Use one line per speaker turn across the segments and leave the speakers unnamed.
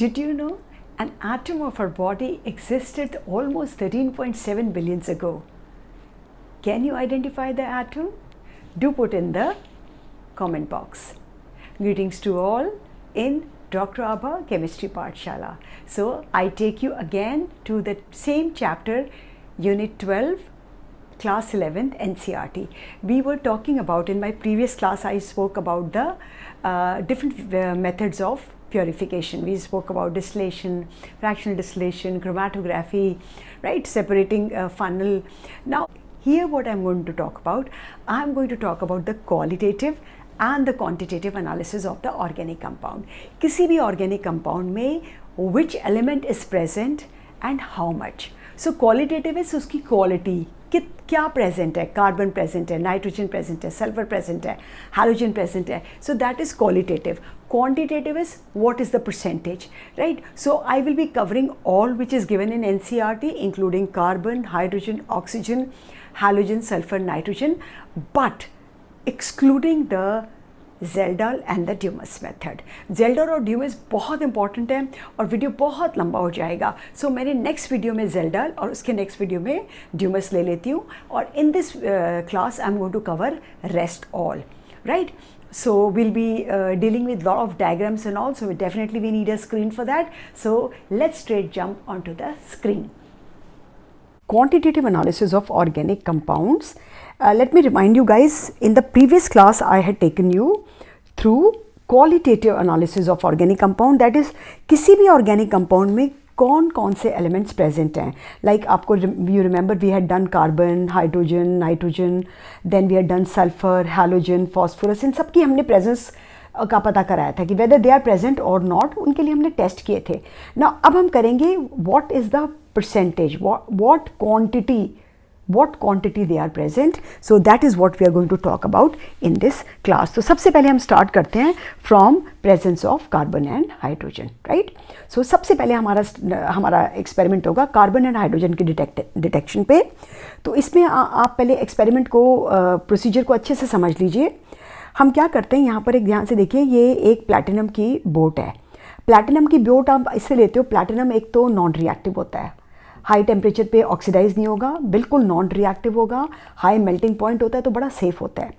Did you know an atom of our body existed almost 13.7 billions ago? Can you identify the atom? Do put in the comment box. Greetings to all in Dr. Abha Chemistry Pathshala. So I take you again to the same chapter, Unit 12, Class 11th NCERT. We were talking about, in my previous class I spoke about the different methods of purification. We spoke about distillation, fractional distillation, chromatography, right, separating funnel. Now here what I'm going to talk about, I'm going to talk about the qualitative and the quantitative analysis of the organic compound. किसी भी organic compound में which element is present and how much. So qualitative is उसकी quality, क्या present है, carbon present है, nitrogen present है, sulphur present है, halogen present है. So that is qualitative. Quantitative is what is the percentage, right? So I will be covering all which is given in NCERT, including carbon, hydrogen, oxygen, halogen, sulfur, nitrogen, but excluding the Zeldal and the Dumas method. Zeldal और Dumas बहुत important है और video बहुत लंबा हो जाएगा. So मैंने next video में Zeldal और उसके नेक्स्ट वीडियो में Dumas ले लेती हूँ और in this class I'm going to cover rest all, right? So we'll be dealing with lot of diagrams and all, so definitely we need a screen for that. So let's straight jump onto the screen. Quantitative analysis of organic compounds. Let me remind you guys, in the previous class I had taken you through qualitative analysis of organic compound, that is किसी भी organic compound में कौन कौन से elements present हैं. Like आपको you remember we had done carbon, hydrogen, nitrogen, then we had done sulfur, halogen, phosphorus, इन सब की हमने presence का पता कराया था कि whether they are present or not, उनके लिए हमने टेस्ट किए थे. Now अब हम करेंगे what is the percentage, what quantity they are present. So that is what we are going to talk about in this class. तो सबसे पहले हम start करते हैं from presence of carbon and hydrogen, right? So सबसे पहले हमारा experiment होगा carbon and hydrogen के detection पे. तो इसमें आप पहले experiment को procedure को अच्छे से समझ लीजिए. हम क्या करते हैं, यहाँ पर एक ध्यान से देखिए, ये एक प्लैटिनम की बोट है. प्लैटिनम की बोट आप इससे लेते हो, प्लैटिनम एक तो नॉन रिएक्टिव होता है, हाई टेम्परेचर पे ऑक्सीडाइज नहीं होगा, बिल्कुल नॉन रिएक्टिव होगा, हाई मेल्टिंग पॉइंट होता है, तो बड़ा सेफ होता है.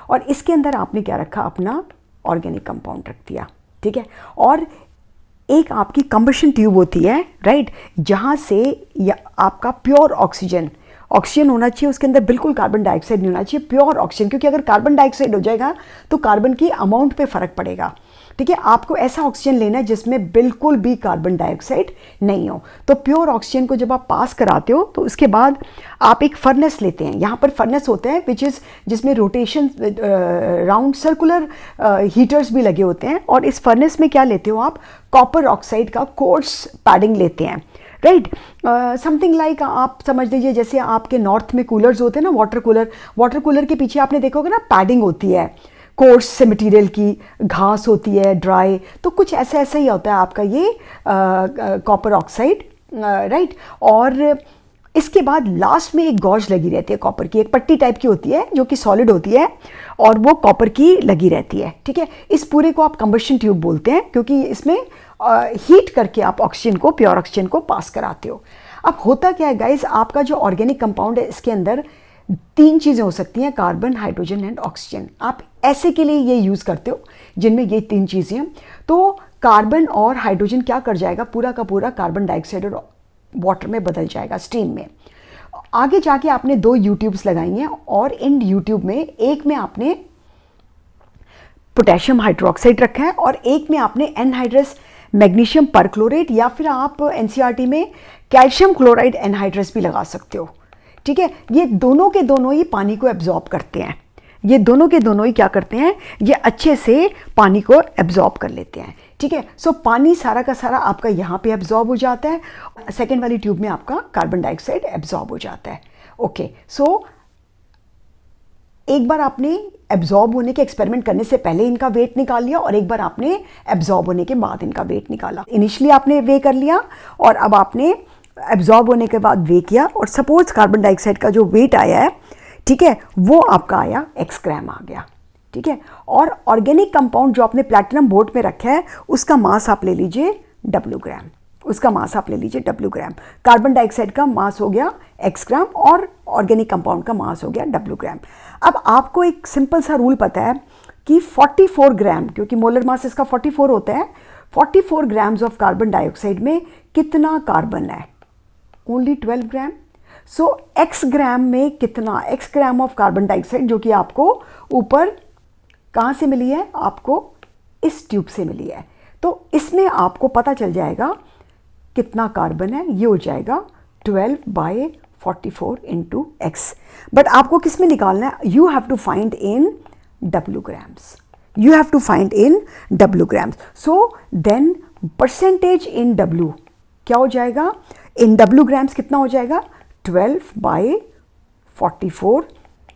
और इसके अंदर आपने क्या रखा, अपना ऑर्गेनिक कंपाउंड रख दिया, ठीक है. और एक आपकी कंबशन ट्यूब होती है, राइट, जहाँ से आपका प्योर ऑक्सीजन होना चाहिए, उसके अंदर बिल्कुल कार्बन डाइऑक्साइड नहीं होना चाहिए, प्योर ऑक्सीजन, क्योंकि अगर कार्बन डाइऑक्साइड हो जाएगा तो कार्बन की अमाउंट पे फ़र्क पड़ेगा, ठीक है. आपको ऐसा ऑक्सीजन लेना है जिसमें बिल्कुल भी कार्बन डाइऑक्साइड नहीं हो. तो प्योर ऑक्सीजन को जब आप पास कराते हो तो उसके बाद आप एक फर्नेस लेते हैं. यहाँ पर फर्नेस होते हैं जिसमें रोटेशन राउंड सर्कुलर हीटर्स भी लगे होते हैं. और इस फर्नेस में क्या लेते हो आप, कॉपर ऑक्साइड का कोर्स पैडिंग लेते हैं, राइट. समथिंग लाइक आप समझ लीजिए जैसे आपके नॉर्थ में कूलर्स होते हैं ना, वाटर कूलर के पीछे आपने देखोगे ना पैडिंग होती है कोर्स से मटेरियल की, घास होती है ड्राई, तो कुछ ऐसा ही होता है आपका ये कॉपर ऑक्साइड, राइट. और इसके बाद लास्ट में एक गॉज लगी रहती है कॉपर की, एक पट्टी टाइप की होती है जो कि सॉलिड होती है और वो कॉपर की लगी रहती है, ठीक है. इस पूरे को आप कंबशन ट्यूब बोलते हैं क्योंकि इसमें हीट करके आप ऑक्सीजन को, प्योर ऑक्सीजन को पास कराते हो. अब होता क्या है गाइज, आपका जो ऑर्गेनिक कंपाउंड है इसके अंदर 3 चीज़ें हो सकती हैं, कार्बन, हाइड्रोजन एंड ऑक्सीजन. आप ऐसे के लिए ये यूज़ करते हो जिनमें ये 3 चीज़ें हैं. तो कार्बन और हाइड्रोजन क्या कर जाएगा, पूरा का पूरा कार्बन डाइऑक्साइड और वाटर में बदल जाएगा, स्टीम में. आगे जाके आपने 2 यूट्यूब्स लगाई हैं और इन यूट्यूब में एक में आपने पोटेशियम हाइड्रोक्साइड रखा है और एक में आपने एनहाइड्रस मैग्नीशियम परक्लोरेट, या फिर आप एनसीईआरटी में कैल्शियम क्लोराइड एनहाइड्रस भी लगा सकते हो, ठीक है. ये दोनों के दोनों ही पानी को एब्जॉर्ब करते हैं, ये दोनों के दोनों ही क्या करते हैं, ये अच्छे से पानी को एब्जॉर्ब कर लेते हैं, ठीक है. सो पानी सारा का सारा आपका यहाँ पे एब्जॉर्ब हो जाता है, सेकेंड वाली ट्यूब में आपका कार्बन डाइऑक्साइड एब्जॉर्ब हो जाता है. ओके, सो एक बार आपने एब्जॉर्ब होने के एक्सपेरिमेंट करने से पहले इनका वेट निकाल लिया और एक बार आपने एब्जॉर्ब होने के बाद इनका वेट निकाला. इनिशियली आपने वे कर लिया और अब आपने एब्जॉर्ब होने के बाद वे किया और सपोज कार्बन डाइऑक्साइड का जो वेट आया है, ठीक है, वो आपका आया x ग्राम आ गया, ठीक है. और ऑर्गेनिक कंपाउंड जो आपने प्लैटिनम बोट में रखा है उसका मास आप ले लीजिए W ग्राम, उसका मास आप ले लीजिए W ग्राम। कार्बन डाइऑक्साइड का मास हो गया X ग्राम और ऑर्गेनिक कंपाउंड का मास हो गया W ग्राम। अब आपको एक सिंपल सा रूल पता है कि 44 ग्राम, क्योंकि मोलर मास इसका 44 होता है, 44 ग्राम्स ऑफ कार्बन डाइऑक्साइड में कितना कार्बन है? ओनली 12 ग्राम। सो X ग्राम में कितना, X gram of carbon dioxide, जो कि आपको ऊपर कहाँ से मिली है? आपको इस ट्यूब से मिली है। तो इसमें आपको पता चल जाएगा कितना कार्बन है, ये हो जाएगा 12/44 इंटू एक्स। बट आपको किस में निकालना है? You have to find in W grams, you have to find in W grams. So then percentage in W क्या हो जाएगा? इन W ग्राम्स कितना हो जाएगा? 12/44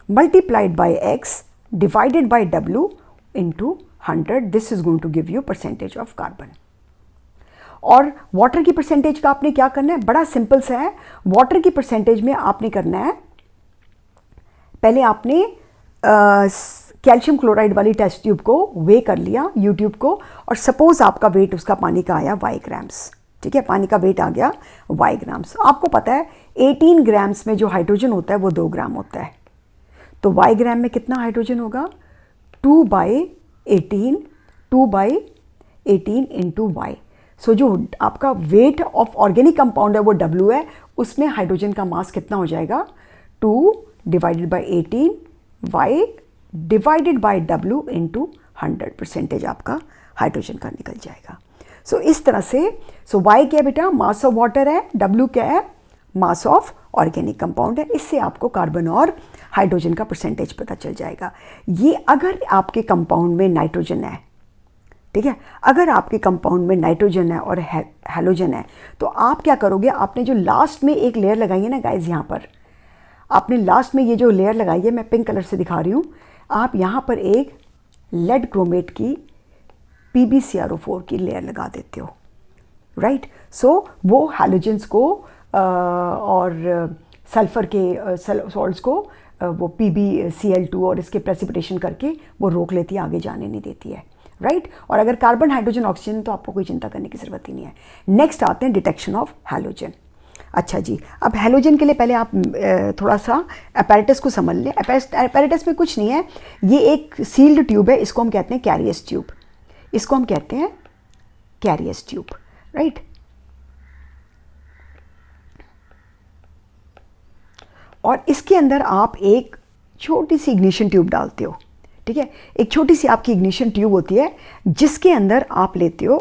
multiplied by x divided by W into 100। This is going to give you percentage of carbon. और water की percentage का आपने क्या करना है? बड़ा सिंपल सा है। वाटर की परसेंटेज में आपने करना है, पहले आपने कैल्शियम क्लोराइड वाली टेस्ट ट्यूब को वे कर लिया, यूट्यूब को, और सपोज आपका वेट उसका पानी का आया y ग्राम्स, ठीक है, पानी का वेट आ गया y ग्राम्स। आपको पता है 18 ग्राम्स में जो हाइड्रोजन होता है वो 2 ग्राम होता है, तो y ग्राम में कितना हाइड्रोजन होगा? 2/18 इंटू वाई। सो जो आपका वेट ऑफ ऑर्गेनिक कंपाउंड है वो W है, उसमें हाइड्रोजन का मास कितना हो जाएगा? 2 divided by 18 y divided by W into 100। Percentage आपका हाइड्रोजन का निकल जाएगा। सो इस तरह से, सो y क्या है बेटा? मास ऑफ वाटर है, W क्या है? मास ऑफ ऑर्गेनिक कंपाउंड है। इससे आपको कार्बन और हाइड्रोजन का परसेंटेज पता चल जाएगा। ये अगर आपके कंपाउंड में नाइट्रोजन है, ठीक है, अगर आपके कंपाउंड में नाइट्रोजन है और हैलोजन है, तो आप क्या करोगे? आपने जो लास्ट में एक लेयर लगाई है ना गाइज, यहाँ पर आपने लास्ट में ये जो लेयर लगाई है, मैं पिंक कलर से दिखा रही हूँ, आप यहाँ पर एक लेड क्रोमेट की PbCrO4 की लेयर लगा देते हो, राइट। सो वो हैलोजेंस को और सल्फर के सॉल्ट्स को वो PbCl2 और इसके प्रेसिपिटेशन करके वो रोक लेती है, आगे जाने नहीं देती है, राइट। और अगर कार्बन हाइड्रोजन ऑक्सीजन, तो आपको कोई चिंता करने की ज़रूरत ही नहीं है। नेक्स्ट आते हैं डिटेक्शन ऑफ हैलोजन। अच्छा जी, अब हैलोजन के लिए पहले आप थोड़ा सा अपैरेटस को समझ लें। अपैरेटस में कुछ नहीं है, ये एक सील्ड ट्यूब है, इसको हम कहते हैं कैरियस ट्यूब, इसको हम कहते हैं कैरियस ट्यूब, राइट। और इसके अंदर आप एक छोटी सी इग्निशन ट्यूब डालते हो, ठीक है, एक छोटी सी आपकी इग्निशन ट्यूब होती है जिसके अंदर आप लेते हो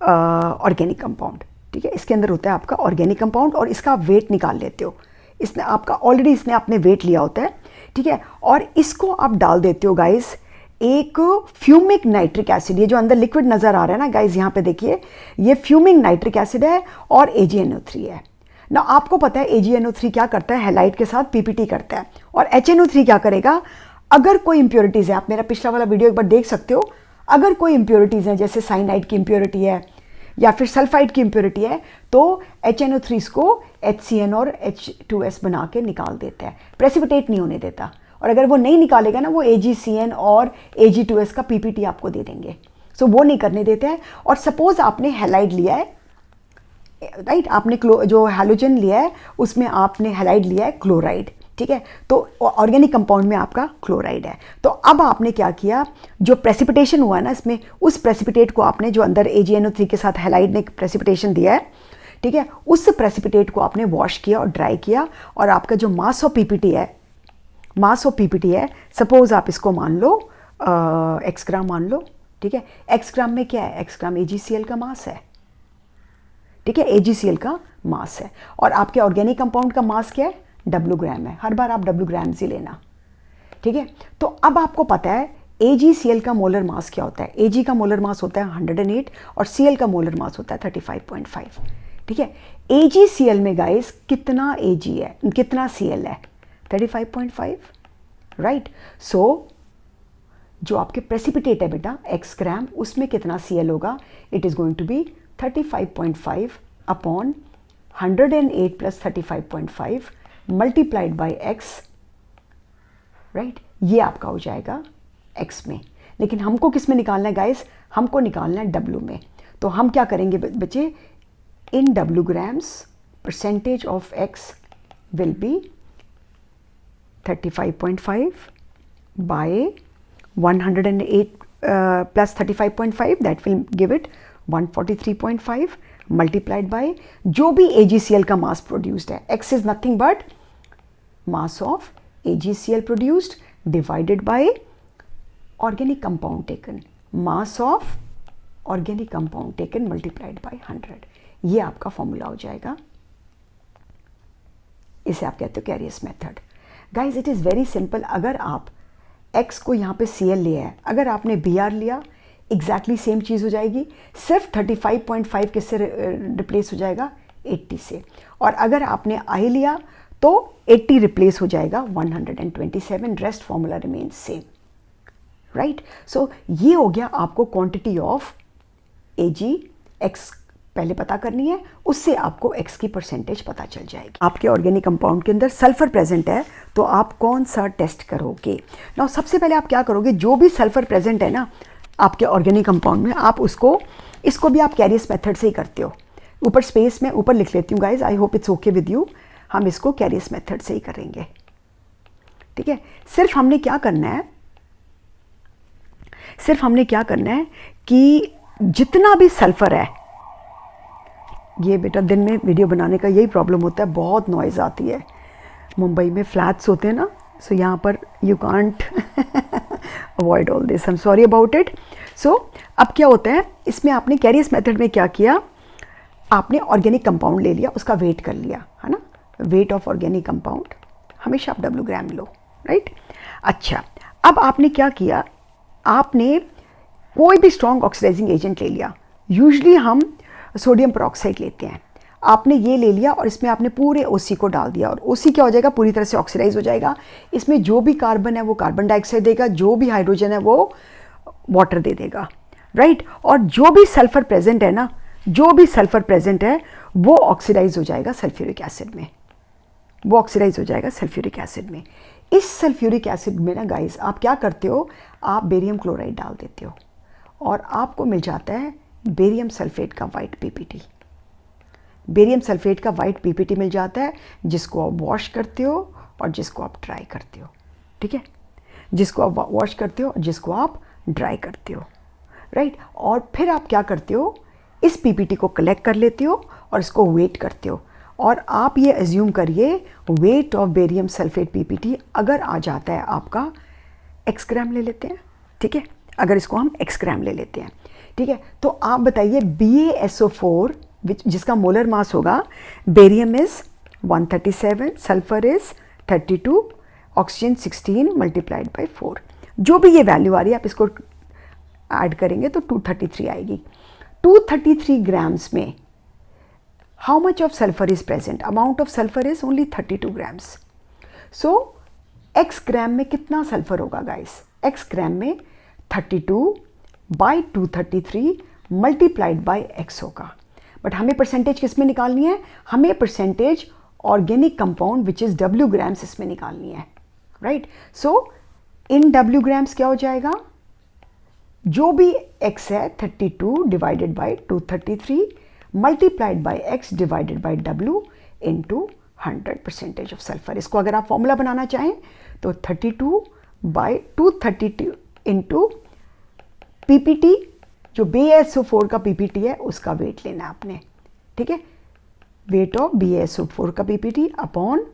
ऑर्गेनिक कंपाउंड, ठीक है, इसके अंदर होता है आपका ऑर्गेनिक कंपाउंड और इसका वेट निकाल लेते हो। इसने आपका ऑलरेडी इसने आपने वेट लिया होता है, ठीक है, और इसको आप डाल देते हो गाइस एक फ्यूमिक नाइट्रिक एसिड। ये जो अंदर लिक्विड नज़र आ रहा है ना गाइस, यहाँ पे देखिए, ये फ्यूमिक नाइट्रिक एसिड है और AgNO3 है ना। आपको पता है AgNO3 क्या करता है? हैलाइड के साथ PPT करता है। और HNO3 क्या करेगा? अगर कोई इंप्योरिटीज़ है, आप मेरा पिछला वाला वीडियो एक बार देख सकते हो, अगर कोई इंप्योरिटीज़ है जैसे साइनाइड की इंप्योरिटी है या फिर सल्फाइड की इंप्योरिटी है, तो HNO3 को HCN और H2S बना के निकाल देता है, प्रेसिपिटेट नहीं होने देता। और अगर वो नहीं निकालेगा ना, वो AgCN और Ag2S का PPT आपको दे देंगे। सो वो नहीं करने देते हैं। और सपोज आपने हैलाइड लिया है, राइट, आपने जो हैलोजन लिया है उसमें आपने हैलाइड लिया है क्लोराइड, ठीक है, तो ऑर्गेनिक कंपाउंड में आपका क्लोराइड है। तो अब आपने क्या किया? जो प्रेसिपिटेशन हुआ ना इसमें, उस प्रेसिपिटेट को आपने, जो अंदर AgNO3 के साथ हैलाइड ने प्रेसिपिटेशन दिया है, ठीक है, उस प्रेसिपिटेट को आपने वॉश किया और ड्राई किया, और आपका जो मास ऑफ PPT है, मास ऑफ PPT है, सपोज आप इसको मान लो X ग्राम मान लो, ठीक है। X ग्राम में क्या है? X ग्राम AgCl का मास है, ठीक है, AgCl का मास है। और आपके ऑर्गेनिक कंपाउंड का मास क्या है? W ग्राम है। हर बार आप W ग्राम्स ही लेना, ठीक है। तो अब आपको पता है AgCl का मोलर मास क्या होता है? Ag का मोलर मास होता है 108 और Cl का मोलर मास होता है 35.5, ठीक है। AgCl में गाइस कितना Ag है, कितना Cl है? 35.5, राइट। सो जो आपके प्रेसिपिटेट है बेटा X ग्राम, उसमें कितना Cl होगा? It is going to be 35.5 upon 108 plus 35.5 multiplied by X, right. ये आपका हो जाएगा X में। लेकिन हमको किस में निकालना है गाइस? हमको निकालना है W में। तो हम क्या करेंगे बच्चे, इन W grams percentage of X will be 35.5 by 108 plus 35.5, that will give it 143.5 multiplied by जो भी AgCl का mass produced है. X is nothing but mass of AgCl produced divided by organic compound taken, mass of organic compound taken multiplied by 100. ये आपका formula हो जाएगा. इसे आप कहते हो Carius method. Guys it is very simple. अगर आप X को यहाँ पे Cl लिया है, अगर आपने Br लिया, एग्जैक्टली सेम चीज़ हो जाएगी. सिर्फ 35.5 किससे रिप्लेस हो जाएगा, 80 से. और अगर आपने I लिया तो 80 रिप्लेस हो जाएगा 127. Rest formula remains same. Right. So ये हो गया आपको क्वांटिटी ऑफ AgX पहले पता करनी है, उससे आपको X की परसेंटेज पता चल जाएगी. आपके ऑर्गेनिक कंपाउंड के अंदर सल्फर प्रेजेंट है तो आप कौन सा टेस्ट करोगे. नाउ सबसे पहले आप क्या करोगे, जो भी सल्फर प्रेजेंट है ना आपके ऑर्गेनिक कंपाउंड में, आप इसको भी आप कैरियस मेथड से ही करते हो. ऊपर स्पेस में ऊपर लिख लेती हूँ guys, I hope it's okay with you. हम इसको कैरियस मेथड से ही करेंगे. ठीक है. सिर्फ हमने क्या करना है कि जितना भी सल्फर है, ये बेटा दिन में वीडियो बनाने का यही प्रॉब्लम होता है, बहुत नॉइज़ आती है. मुंबई में फ्लैट्स होते हैं ना, सो यहाँ पर you can't avoid all this. I am sorry about it. So अब क्या होता है, इसमें आपने कैरियस मेथड में क्या किया, आपने ऑर्गेनिक कंपाउंड ले लिया, उसका वेट कर लिया, है ना. वेट ऑफ ऑर्गेनिक कंपाउंड हमेशा आप W ग्राम लो. राइट. अच्छा, अब आपने क्या किया, आपने कोई भी स्ट्रॉन्ग ऑक्सीडाइजिंग एजेंट ले लिया. यूजली हम सोडियम पेरोक्साइड लेते हैं. आपने ये ले लिया और इसमें आपने पूरे OC को डाल दिया, और OC क्या हो जाएगा, पूरी तरह से ऑक्सीडाइज हो जाएगा. इसमें जो भी कार्बन है वो कार्बन डाइऑक्साइड देगा, जो भी हाइड्रोजन है वो वाटर दे देगा. राइट. और जो भी सल्फर प्रेजेंट है ना, जो भी सल्फर प्रेजेंट है वो ऑक्सीडाइज हो जाएगा सल्फ्यूरिक एसिड में. वो ऑक्सीडाइज हो जाएगा सल्फ्यूरिक एसिड में. इस सल्फ्यूरिक एसिड में ना गाइस आप क्या करते हो, आप बेरियम क्लोराइड डाल देते हो और आपको मिल जाता है बेरियम सल्फेट का वाइट PPT. बेरियम सल्फेट का वाइट PPT मिल जाता है, जिसको आप वॉश करते हो और जिसको आप ड्राई करते हो. ठीक है. जिसको आप वॉश करते हो और जिसको आप ड्राई करते हो. राइट. और फिर आप क्या करते हो, इस PPT को कलेक्ट कर लेते हो और इसको वेट करते हो. और आप ये एज्यूम करिए weight of barium sulphate PPT अगर आ जाता है आपका X ग्राम ले लेते हैं. ठीक है. अगर इसको हम X ग्राम ले लेते हैं. ठीक है. तो आप बताइए BaSO4 जिसका मोलर मास होगा, barium is 137, sulphur is 32, oxygen 16 multiplied by 4. जो भी ये वैल्यू आ रही है आप इसको ऐड करेंगे तो 233 आएगी. 233 ग्राम्स में how much of sulfur is present? Amount of sulfur is only 32 grams. So X ग्राम में कितना सल्फर होगा गाइस? X ग्राम में 32 बाई 233 मल्टीप्लाइड बाई X होगा. बट हमें परसेंटेज किस में निकालनी है? हमें percentage organic compound which is W grams इसमें निकालनी है. राइट. सो इन W ग्राम्स क्या हो जाएगा, जो भी X है 32 divided by 233 multiplied by X divided by W into 100 percentage of sulphur. इसको अगर आप फॉर्मूला बनाना चाहें तो 32 बाई 232 इंटू PPT, जो BaSO4 का PPT है उसका वेट लेना आपने. ठीक है. वेट ऑफ BaSO4 का PPT upon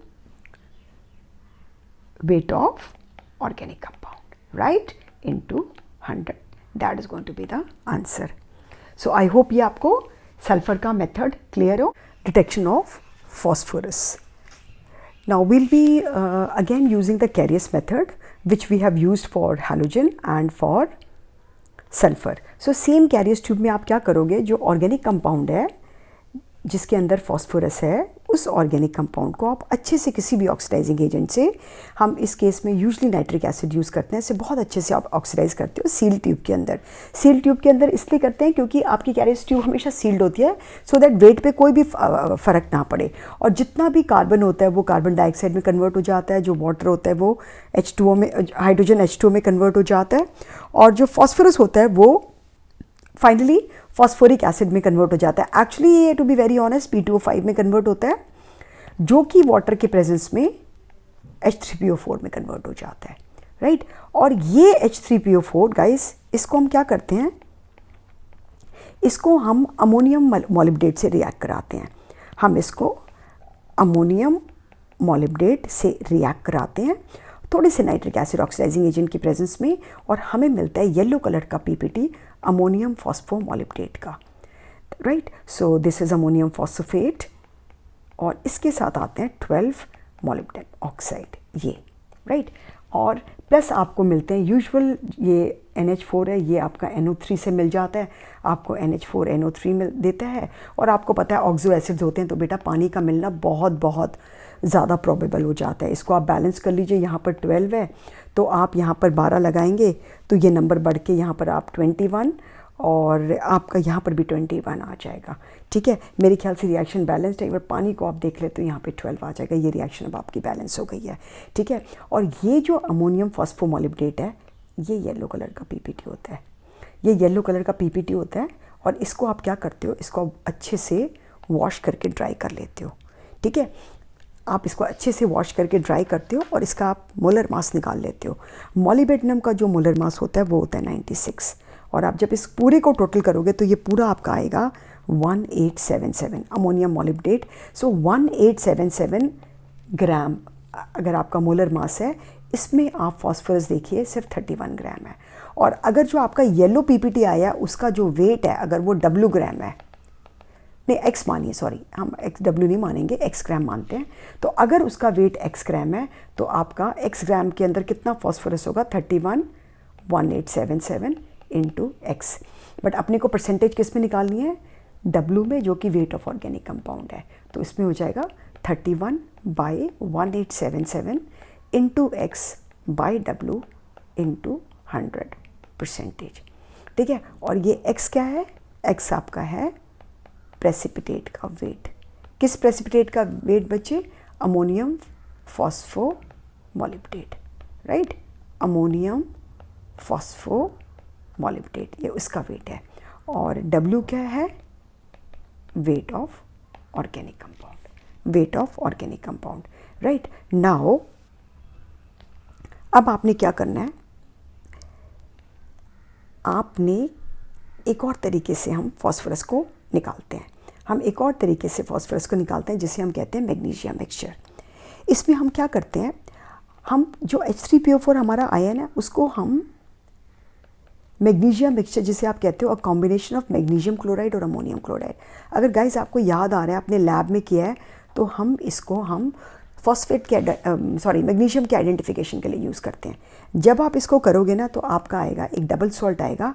weight of organic compound, right, into 100. That is going to be the answer. So I hope ये आपको सल्फर का मेथड क्लियर हो. Detection of phosphorus. Now we'll be again using the Carius method which we have used for halogen and for sulfur. So same Carius tube में आप क्या करोगे, जो organic compound है जिसके अंदर फॉस्फोरस है, उस ऑर्गेनिक कंपाउंड को आप अच्छे से किसी भी ऑक्सीडाइजिंग एजेंट से, हम इस केस में यूजली नाइट्रिक एसिड यूज़ करते हैं, इसे बहुत अच्छे से आप ऑक्सीडाइज करते हो सील ट्यूब के अंदर. सील ट्यूब के अंदर इसलिए करते हैं क्योंकि आपकी कैरियस ट्यूब हमेशा सील्ड होती है, सो दैट वेट पे कोई भी फ़र्क ना पड़े. और जितना भी कार्बन होता है वो कार्बन डाइऑक्साइड में कन्वर्ट हो जाता है, जो वाटर होता है वो H2O में, हाइड्रोजन H2O में कन्वर्ट हो जाता है, और जो फॉस्फोरस होता है वो फाइनली फॉस्फोरिक एसिड में कन्वर्ट हो जाता है। एक्चुअली ये to be very honest P2O5 में कन्वर्ट होता है, जो कि वाटर के प्रेजेंस में H3PO4 में कन्वर्ट हो जाता है, राइट। और ये H3PO4 गाइस, इसको हम क्या करते हैं, इसको हम अमोनियम मॉलिब्डेट से रिएक्ट कराते हैं। हम इसको अमोनियम मॉलिब्डेट से रिएक्ट कराते हैं थोड़े से नाइट्रिक एसिड ऑक्सीडाइजिंग एजेंट की प्रेजेंस में, और हमें मिलता है येलो कलर का पीपीटी अमोनियम फॉस्फोमॉलिब्डेट का, right. So this is ammonium phosphate, और इसके साथ आते हैं 12 मॉलिब्डेन ऑक्साइड, ये, राइट। और प्लस आपको मिलते हैं यूजुअल, ये NH4 है, ये आपका NO3 से मिल जाता है, आपको NH4NO3 मिल देता है। और आपको पता है ऑक्सो एसिड्स होते हैं, तो बेटा पानी का मिलना बहुत बहुत ज़्यादा प्रोबेबल हो जाता है। इसको आप बैलेंस कर लीजिए, यहाँ पर 12 है तो आप यहाँ पर 12 लगाएंगे तो ये नंबर बढ़ के यहाँ पर आप 21, और आपका यहाँ पर भी 21 आ जाएगा, ठीक है। मेरे ख्याल से रिएक्शन बैलेंस्ड है। एक बार पानी को आप देख ले तो यहाँ पे 12 आ जाएगा। ये रिएक्शन अब आपकी बैलेंस हो गई है, ठीक है। और ये जो अमोनियम फॉस्फोमॉलिब्डेट है, ये येलो कलर का पीपीटी होता है, ये येलो कलर का पीपीटी होता है। और इसको आप क्या करते हो, इसको आप अच्छे से वॉश करके ड्राई कर लेते हो, ठीक है। आप इसको अच्छे से वॉश करके ड्राई करते हो और इसका आप मोलर मास निकाल लेते हो। मॉलिब्डेनम का जो मोलर मास होता है वो होता है 96, और आप जब इस पूरे को टोटल करोगे तो ये पूरा आपका आएगा 1877 अमोनियम मॉलिब्डेट। सो 1877 ग्राम अगर आपका मोलर मास है, इसमें आप फॉस्फोरस देखिए सिर्फ 31 ग्राम है। और अगर जो आपका येलो पीपीटी आया उसका जो वेट है, अगर वो W ग्राम है, नहीं X मानिए, सॉरी हम W नहीं मानेंगे, X ग्राम मानते हैं। तो अगर उसका वेट X ग्राम है तो आपका X ग्राम के अंदर कितना फॉस्फोरस होगा, 31 1877 इंटू X। बट अपने को परसेंटेज किस में निकालनी है, W में, जो कि वेट ऑफ ऑर्गेनिक कंपाउंड है। तो इसमें हो जाएगा 31/1877 into X by W into 100 percentage, ठीक है। और ये X क्या है, X आपका है प्रेसिपिटेट का वेट। किस प्रेसिपिटेट का वेट बच्चे, अमोनियम फॉस्फोमॉलिब्डेट, राइट। अमोनियम फॉस्फोमॉलिब्डेट, ये उसका वेट है। और W क्या है, weight of organic compound, wait of organic compound, right. Now अब आपने क्या करना है, आपने एक और तरीके से हम फॉस्फोरस को निकालते हैं। हम एक और तरीके से फॉस्फोरस को निकालते हैं जिसे हम कहते हैं मैग्नीशियम मिक्सचर। इसमें हम क्या करते हैं, हम जो H3PO4 हमारा आयन है उसको हम मैग्नीशियम मिक्सचर, जिसे आप कहते हो a combination of magnesium chloride और अमोनियम क्लोराइड। अगर गाइस आपको याद आ रहा है, आपने लैब में किया है, तो हम इसको हम फॉस्फेट के मैग्नीशियम के आइडेंटिफिकेशन के लिए यूज़ करते हैं। जब आप इसको करोगे ना तो आपका आएगा एक डबल सॉल्ट आएगा,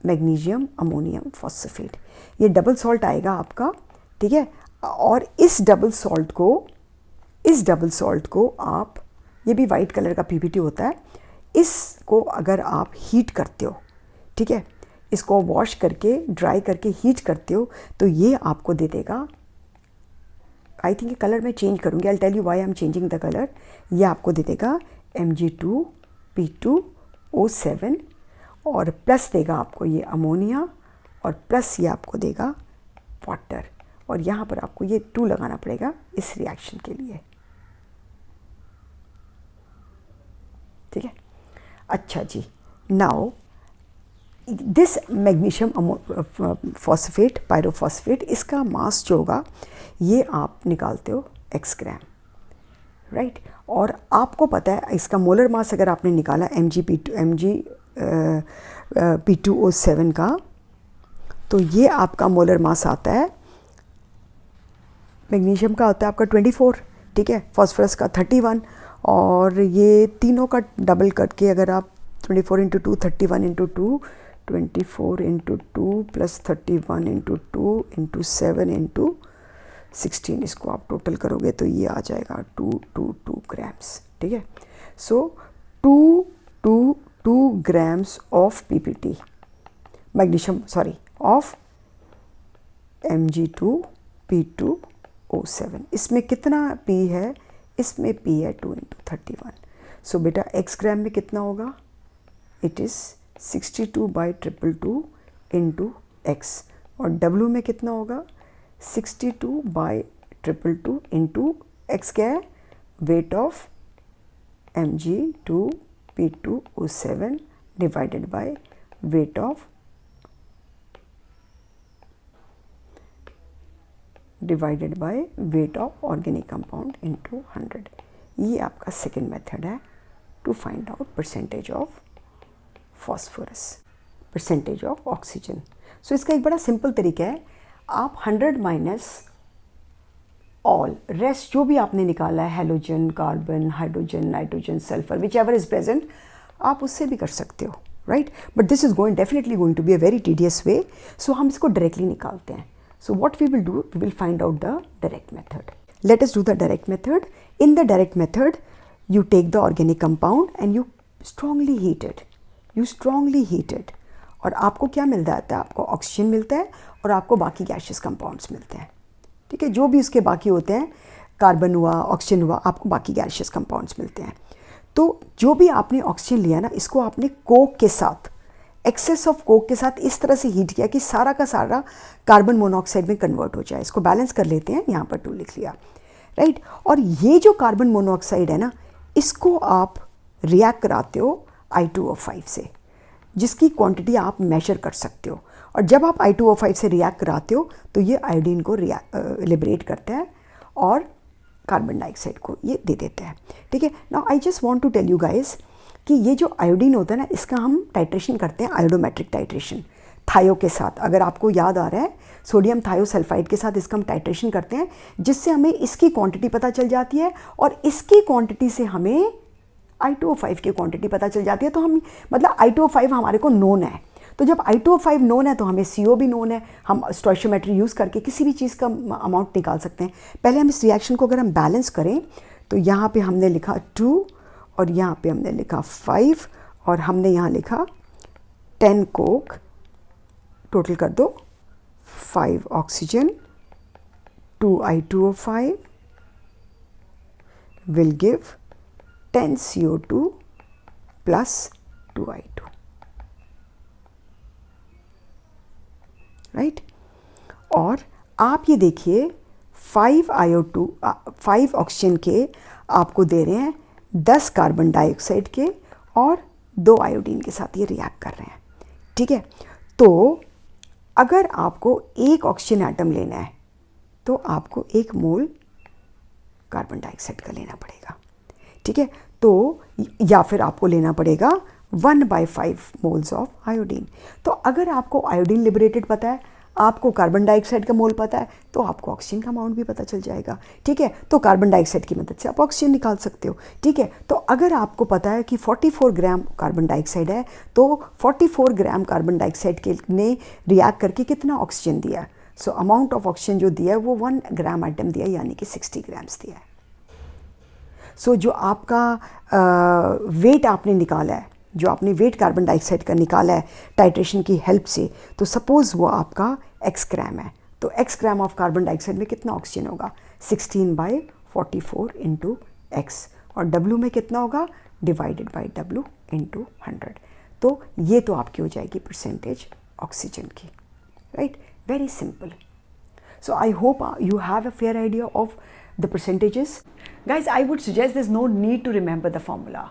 मैग्नीशियम अमोनियम फॉस्फेट, ये डबल सॉल्ट आएगा आपका, ठीक है। और इस डबल सॉल्ट को आप, ये भी वाइट कलर का पीपीटी होता है, इसको अगर आप हीट करते हो, ठीक है, इसको वॉश करके ड्राई करके हीट करते हो, तो ये आपको दे देगा, आई थिंक कलर मैं चेंज करूँगी, I tell you why I am changing the colour. ये आपको दे देगा Mg2P2O7, और प्लस देगा आपको ये अमोनिया, और प्लस ये आपको देगा वाटर। और यहाँ पर आपको ये 2 लगाना पड़ेगा इस रिएक्शन के लिए, ठीक है। अच्छा जी, now this magnesium phosphate pyrophosphate, इसका मास जो होगा ये आप निकालते हो X ग्राम, राइट। और आपको पता है इसका मोलर मास अगर आपने निकाला Mg2O7 का, तो ये आपका मोलर मास आता है, मैग्नीशियम का होता है आपका 24, ठीक है, फॉस्फोरस का 31, और ये तीनों का डबल करके अगर आप 24 into 2 31 into 2 24 into 2 plus 31 into 2 into 7 into 16, इसको आप टोटल करोगे तो ये आ जाएगा 222 ग्राम्स, ठीक है। सो 222 grams of PPT magnesium, sorry, of Mg2P2O7। इसमें कितना P है, इसमें P है 2 इंटू 31। सो बेटा X ग्राम में कितना होगा, इट इज़ 62/222 इंटू x और W में कितना होगा 62/222 इंटू x क्या है weight of Mg2P2O7 divided by weight of organic compound into 100। ये आपका सेकेंड मेथड है to find out percentage of phosphorus, percentage of oxygen. So इसका एक बड़ा सिंपल तरीका है, आप 100 माइनस ऑल रेस्ट जो भी आपने निकाला है halogen, carbon, hydrogen, nitrogen, sulphur, which ever is present, आप उससे भी कर सकते हो, right. But this is definitely going to be a very tedious way, so हम इसको डायरेक्टली निकालते हैं। So what we will do, we will find out the direct method. Let us do the direct method. In the direct method, you take the organic compound and you strongly heat it. You strongly heat it. और आपको क्या मिल जाता है, आपको oxygen मिलता है और आपको बाकी गैशियस कंपाउंड्स मिलते हैं, ठीक है। जो भी उसके बाकी होते हैं, कार्बन हुआ, ऑक्सीजन हुआ, आपको बाकी गैशियस कंपाउंड्स मिलते हैं। तो जो भी आपने ऑक्सीजन लिया ना, इसको आपने कोक के साथ, एक्सेस ऑफ कोक के साथ इस तरह से हीट किया कि सारा का सारा कार्बन मोनोऑक्साइड में कन्वर्ट हो जाए। इसको बैलेंस कर लेते हैं, यहाँ पर 2 लिख लिया, राइट। और ये जो कार्बन मोनोऑक्साइड है ना, इसको आप रिएक्ट कराते हो I2O5 से, जिसकी क्वांटिटी आप मेजर कर सकते हो। और जब आप I2O5 से रिएक्ट कराते हो तो ये आयोडीन को लिबरेट करता है और कार्बन डाइऑक्साइड को ये दे देता है, ठीक है। Now I just want to tell you guys कि ये जो आयोडीन होता है ना, इसका हम टाइट्रेशन करते हैं, आयोडोमेट्रिक टाइट्रेशन थायो के साथ। अगर आपको याद आ रहा है, सोडियम थायोसल्फाइड के साथ इसका हम टाइट्रेशन करते हैं, जिससे हमें इसकी क्वांटिटी पता चल जाती है और इसकी क्वांटिटी से हमें I2O5 की क्वांटिटी पता चल जाती है। तो हम मतलब I2O5 हमारे को नोन है, तो जब I2O5 नोन है तो हमें CO भी नोन है। हम स्टोइशियोमेट्री यूज़ करके किसी भी चीज़ का अमाउंट निकाल सकते हैं। पहले हम इस रिएक्शन को अगर हम बैलेंस करें तो यहाँ पे हमने लिखा 2 और यहाँ पे हमने लिखा 5 और हमने यहाँ लिखा 10 कोक, टोटल कर दो 5 oxygen 2 I2O5 will give 10 CO2 plus 2 I2, right. और आप ये देखिए 5 ऑक्सीजन के आपको दे रहे हैं 10 कार्बन डाइऑक्साइड के और 2 आयोडीन के साथ ये रिएक्ट कर रहे हैं, ठीक है। तो अगर आपको एक ऑक्सीजन एटम लेना है तो आपको 1 मोल कार्बन डाइऑक्साइड का लेना पड़ेगा, ठीक है। तो या फिर आपको लेना पड़ेगा 1/5 मोल्स ऑफ आयोडीन। तो अगर आपको आयोडीन लिबरेटेड पता है, आपको कार्बन डाइऑक्साइड का मोल पता है, तो आपको ऑक्सीजन का अमाउंट भी पता चल जाएगा, ठीक है। तो कार्बन डाइऑक्साइड की मदद से आप ऑक्सीजन निकाल सकते हो, ठीक है। तो अगर आपको पता है कि 44 ग्राम कार्बन डाइऑक्साइड है, तो 44 ग्राम कार्बन डाइऑक्साइड के ने रिएक्ट करके कितना ऑक्सीजन दिया, सो अमाउंट ऑफ ऑक्सीजन जो दिया है वो 1 ग्राम आइटम दिया, यानी कि 60 ग्राम्स दिया है। सो जो आपका वेट आपने निकाला है, जो आपने वेट कार्बन डाइऑक्साइड का निकाला है टाइट्रेशन की हेल्प से, तो सपोज़ वो आपका x ग्राम है, तो x gram of carbon dioxide में कितना ऑक्सीजन होगा 16/44 इंटू x, और W में कितना होगा डिवाइडेड बाई W इंटू 100। तो ये तो आपकी हो जाएगी परसेंटेज ऑक्सीजन की, right. Very simple. So I hope you have a fair idea of the percentages. Guys, I would suggest there's no need to remember the formula.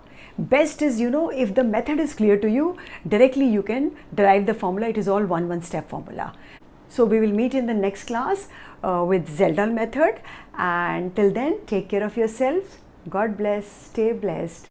Best is, if the method is clear to you, directly you can derive the formula. It is all one step formula. So we will meet in the next class with Zeldal method, and till then take care of yourself. God bless. Stay blessed.